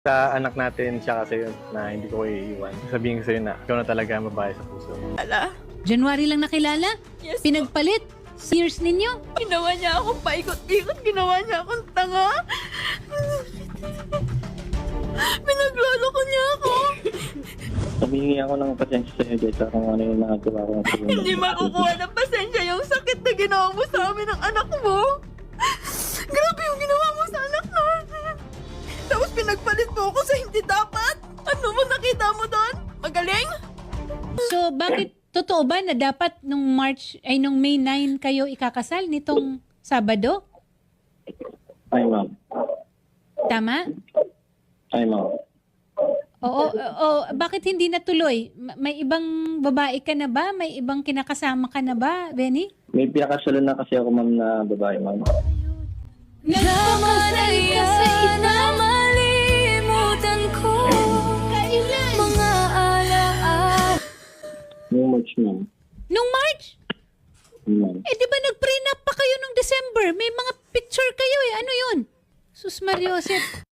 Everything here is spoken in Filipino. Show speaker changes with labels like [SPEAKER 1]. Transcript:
[SPEAKER 1] Sa anak natin siya kasi yun na hindi ko iiwan. Sabihin ko sa'yo na ikaw na talaga ang babae sa puso.
[SPEAKER 2] January lang nakilala?
[SPEAKER 3] Yes.
[SPEAKER 2] Pinagpalit? Years ninyo?
[SPEAKER 3] Ginawa niya akong paikot-ikot. Ginawa niya akong tanga. Pinagloloko niya ako.
[SPEAKER 4] Humingi ako ng pasensya sa'yo dito kung ano yung nagawa ko.
[SPEAKER 3] Hindi makukuha ng pasensya yung sakit na ginawa mo sa amin ng anak mo. Grabe yung ginawa mo sa anak natin. Tapos pinagpalit mo ako sa hindi dapat. Ano mo nakita mo doon? Magaling?
[SPEAKER 2] So, bakit totoo ba na dapat nung May 9 kayo ikakasal nitong Sabado?
[SPEAKER 4] Ay, ma'am.
[SPEAKER 2] Tama?
[SPEAKER 4] Ay, ma'am.
[SPEAKER 2] Oo, bakit hindi natuloy? May ibang babae ka na ba? May ibang kinakasama ka na ba, Benny?
[SPEAKER 4] May pinakasalan na kasi ako, ma'am, na babae, ma'am.
[SPEAKER 2] Nagpapasal ka sa iba, malimutan ko. Kailan? Mga alaala.
[SPEAKER 4] Yung March, ma'am.
[SPEAKER 2] Nung March?
[SPEAKER 4] Ma'am.
[SPEAKER 2] Eh, di ba nag-prenup pa kayo nung December? May mga picture kayo eh. Ano yun? Sus Mariosep.